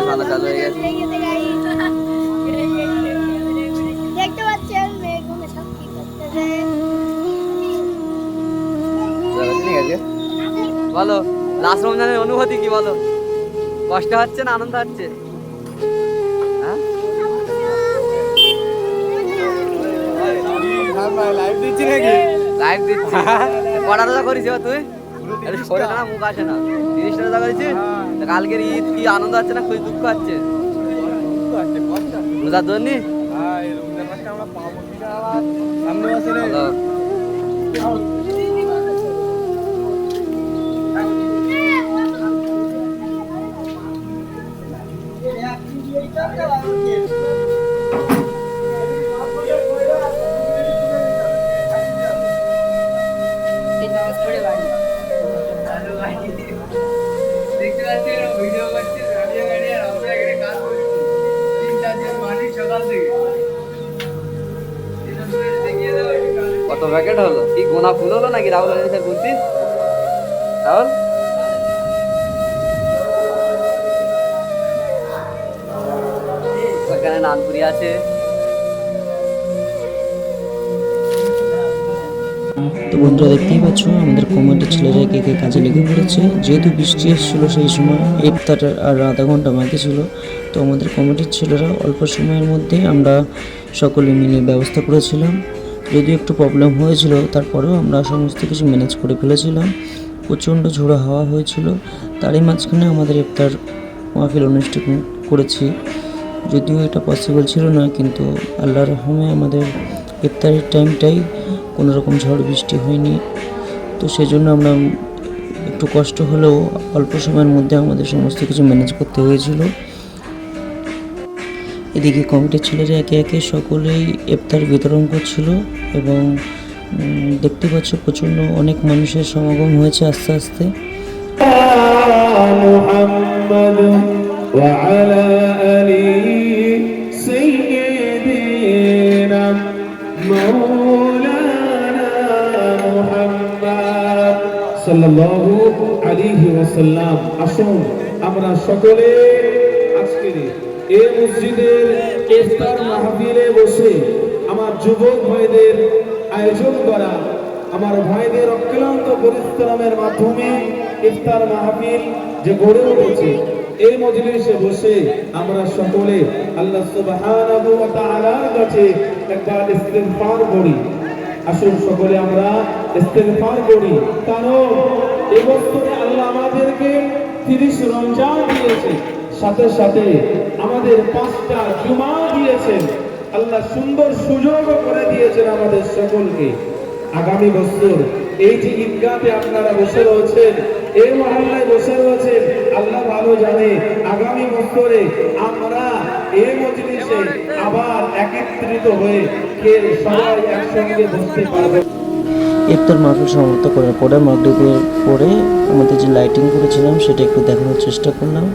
ভালো চালু হয়ে গেছে। দেখতে পাচ্ছেন মেয়েগুলো সব কি করতেছে। বলো লাস্ট রমজানের অনুভূতি কি বলো? কষ্ট হচ্ছে না আনন্দ হচ্ছে? হ্যাঁ লাইভ দিচ্ছি নাকি? লাইভ দিচ্ছি। কটা রোজা করিস তুই? সরে না মুখ আসে না। 30টা রোজা করেছিস? কালকের ঈদ কি আনন্দ হচ্ছে না খুবই দুঃখ হচ্ছে? রোজার জন্য দেখতে পাচ্ছি ভিডিও করছি গাড়ি গাড়ি আর আমরা এখানে কাজ করছি 3-4 দিন মালিক সকাল থেকে কত প্যাকেট হলো? কি গোনা ফুল হলো নাকি রাহুল স্যার বলছিস? রাহুল ওখানে নানপুরি আছে। তো বন্ধুরা দেখতেই পাচ্ছ আমাদের কমিটির ছেলেরা কে কে কাজে লেগে পড়েছে। যেহেতু বৃষ্টি এসেছিলো সেই সময় ইফতারের আর আধা ঘন্টা বাকি ছিল, তো আমাদের কমিটির ছেলেরা অল্প সময়ের মধ্যে আমরা সকলে মিলে ব্যবস্থা করেছিলাম। যদিও একটু প্রবলেম হয়েছিল তারপরেও আমরা সমস্ত কিছু ম্যানেজ করে ফেলেছিলাম। প্রচণ্ড ঝোড়ো হাওয়া হয়েছিল, তারই মাঝখানে আমাদের ইফতার মাহফিল অনুষ্ঠান করেছি। যদিও এটা পসিবল ছিল না, কিন্তু আল্লাহর রহমে আমাদের ইফতারের টাইমটাই কোনো রকম ঝড় বৃষ্টি হয়নি। তো সেজন্য আমরা একটু কষ্ট হলেও অল্প সময়ের মধ্যে আমাদের সমস্ত কিছু ম্যানেজ করতে হয়েছিল। এদিকে কমিটির ছেলেরা একে একে সকলেই ইফতার বিতরণ করছিল এবং দেখতে পাচ্ছ প্রচণ্ড অনেক মানুষের সমাগম হয়েছে আস্তে আস্তে। সাল্লাল্লাহু আলাইহি ওয়াসাল্লাম। আসুন আমরা সকলে আজকের এই মসজিদের ইফতার মাহফিলে বসে আমার যুবক ভাইদের আয়োজন করা, আমার ভাইদের অক্লান্ত পরিশ্রমের মাধ্যমে ইফতার মাহফিল যে গড়ে উঠেছে, এই মজলিসে বসে আমরা সকলে আল্লাহ সুবহানাহু ওয়া তাআলার কাছে একবার ইস্তিগফার করি। আসুন সকলে আমরা ইস্তিগফার করি, কারণ এই বছরে আল্লাহ আমাদেরকে 30 রমজান দিয়েছে, সাথে সাথে আমাদের 5টা জুমা দিয়েছেন। আল্লাহ সুন্দর সুযোগ করে দিয়েছেন আমাদের সকলকে। আগামী বছর এই যে ঈদগাহে আপনারা বসে রয়েছেন, এই মহল্লায় বসে রয়েছেন, আল্লাহ ভালো জানে আগামী বছরে আমরা এই মজলিসে আবার একত্রিত হয়ে সবাই একসঙ্গে বসতে পারবো। ইফতার মাহফিল সমাপ্ত করার পরে মাগরিবের পরে আমাদের যে লাইটিং করেছিলাম সেটা একটু দেখানোর চেষ্টা করলাম।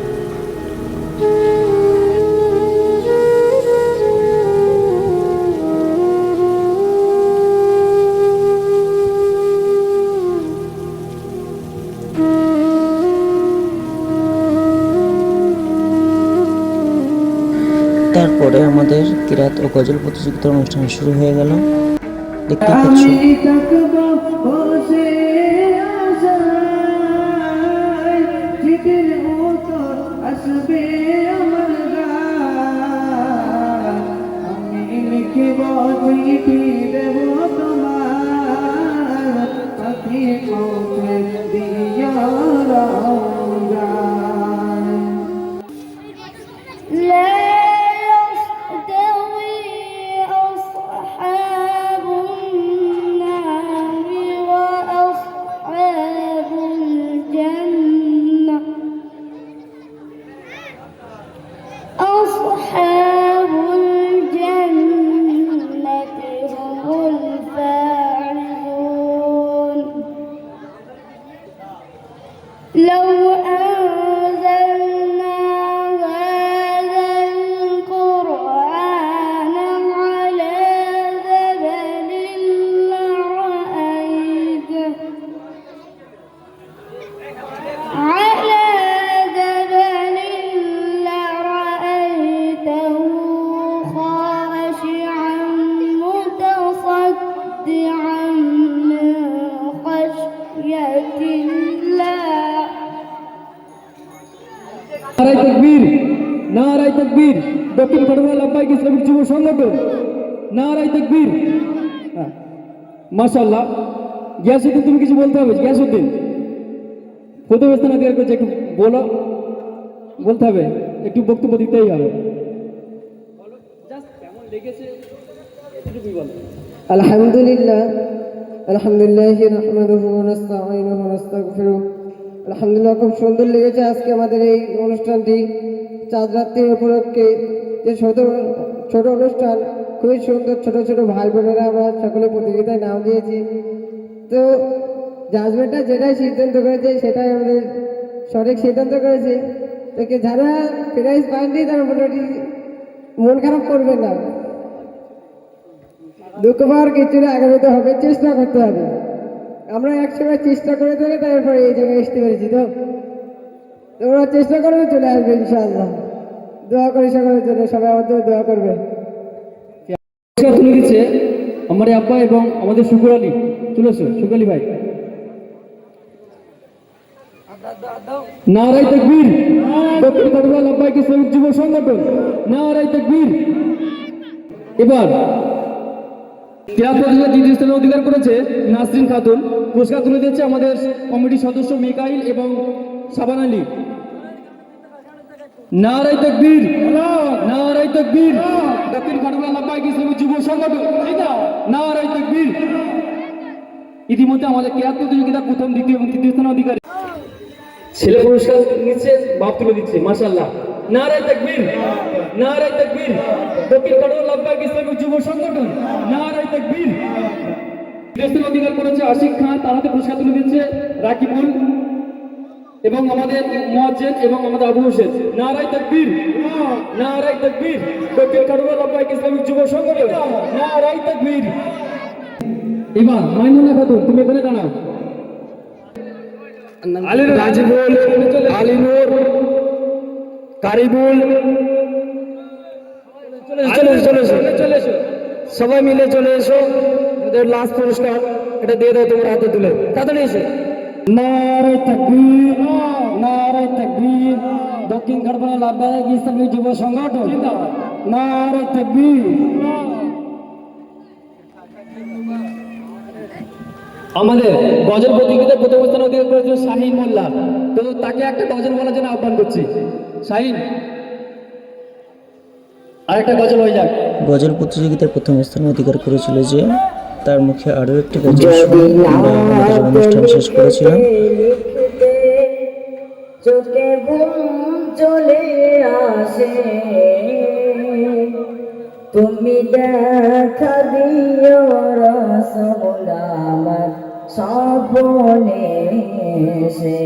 তারপরে আমাদের কিরাত ও গজল প্রতিযোগিতার অনুষ্ঠান শুরু হয়ে গেল। দেখতে পাচ্ছ أصحاب الجنة هم الفائزون. لو নারায়ে তাকবীর, নারায়ে তাকবীর, দক্ষিণ খাটুয়া লাব্বাইক ইসলামিক যুব সংগঠন, নারায়ে তাকবীর। হ্যাঁ, মাশাআল্লাহ। গিয়াসউদ্দিন, তুমি কিছু বলতে হবে। গিয়াসউদ্দিন প্রথম স্থান অধিকার করছে, একটু বলো, বলতে হবে, একটু বক্তব্য দিতেই হবে। কেমন লেগেছে এটুকুই বলো। আলহামদুলিল্লাহ, আলহামদুলিল্লাহ নাহমাদুহু ওয়া নাস্তাঈনুহু ওয়া নাস্তাগফিরুহ। আলহামদুলিল্লাহ, খুব সুন্দর লেগেছে আজকে আমাদের এই অনুষ্ঠানটি, চাঁদ রাত্রির উপলক্ষে যে ছোট ছোট অনুষ্ঠান, খুবই সুন্দর। ছোট ছোট ভাই বোনেরা আমরা সকলে প্রতিযোগিতায় নাম দিয়েছি। তো জাজমেন্টটা যেটাই সিদ্ধান্ত করেছে সেটাই আমাদের সঠিক সিদ্ধান্ত করেছে। তো যারা প্রাইজ পাননি তারা মোটামুটি মন খারাপ করবে না, দুঃখ পাওয়ার কিছু না, আগামীতে হবে, চেষ্টা করতে হবে। আমরা একসময় চেষ্টা করে থেকে তারপরে এই জায়গায় আসতে পেরেছি। তো তোমরা চেষ্টা করবে, চলে আসবে ইনশাআল্লাহ। দোয়া করি সকলের জন্য, সবাই আমার জন্য দোয়া করবে। পুরস্কার তুলে দিচ্ছে আমার এই আব্বা এবং আমাদের শুকুর আলী। চলে এসো শুকুর আলী ভাই। নারায়ে তাকবীর, দক্ষিণ খাটুয়া লাব্বাইক ইসলামিক যুব সংগঠন, নারায়ে তাকবীর। এবার ক্রীড়া প্রতিযোগিতায় দ্বিতীয় স্থানে অধিকার করেছে নাসরিন খাতুন। পুরস্কার তুলে দিচ্ছে আমাদের কমিটির সদস্য মিকাইল এবং শাবান আলী। নারায়ে তাকবীর, নারায়ে তাকবীর, দক্ষিণ খাটুয়া লাব্বাইক ইসলামিক যুব সংগঠন, নারায়ে তাকবীর। ইতিমধ্যে আমাদের ক্রীড়া প্রতিযোগিতা প্রথম, দ্বিতীয় এবং তৃতীয় স্থান অধিকারী। ছেলে পুরস্কার নিচ্ছে, বাপ তুলে দিচ্ছে, মাশাআল্লাহ। নারায়ে তাকবীর, নারায়ে তাকবীর, দক্ষিণ খাটুয়া লাব্বাইক ইসলামিক যুব সংগঠন, নারায়ে তাকবীর। তৃতীয় স্থান অধিকার করেছে আশিক খান, তার হাতে পুরস্কার তুলে দিচ্ছে রাকিবুল এবং আমাদের মুয়াজ্জিন এবং আমাদের আবু হোসেন। নারায়ে তাকবীর, নারায়ে তাকবীর, দক্ষিণ খাটুয়া লাব্বাইক ইসলামিক যুব সংগঠন, নারায়ে তাকবীর। এবার মাইনুল্লাহ খাতুন, তুমি এখানে দাঁড়াও। রাজিবুল, আলিনুর, কারিবুল, চলে এসো, সবাই মিলে চলে এসো। ওদের লাস্ট পুরস্কার এটা দিয়ে দাও তোমার হাতে তুলে, তাড়াতাড়ি এসো। নারায়ে তাকবীর, নারায়ে তাকবীর, দক্ষিণ খাটুয়া লাব্বাইক ইসলামিক যুব সংগঠন, নারায়ে তাকবীর। আমাদের গজল প্রতিযোগিতায় প্রথম স্থান অধিকার করেছে শাহিন মোল্লা। তো তাকে একটা গজল বলার জন্য আহ্বান করছি। শাহিন, আর একটা গজল হয়ে যাক। গজল প্রতিযোগিতায় প্রথম স্থান অধিকার করেছিল যে, তার মুখে আরও একটি গজল শুনে আমরা আমাদের অনুষ্ঠান শেষ করেছিলাম। চোখে ঘুম চলে আসে, তুমি দেখা দিও রাসূল আমার স্বপ্নে এসে।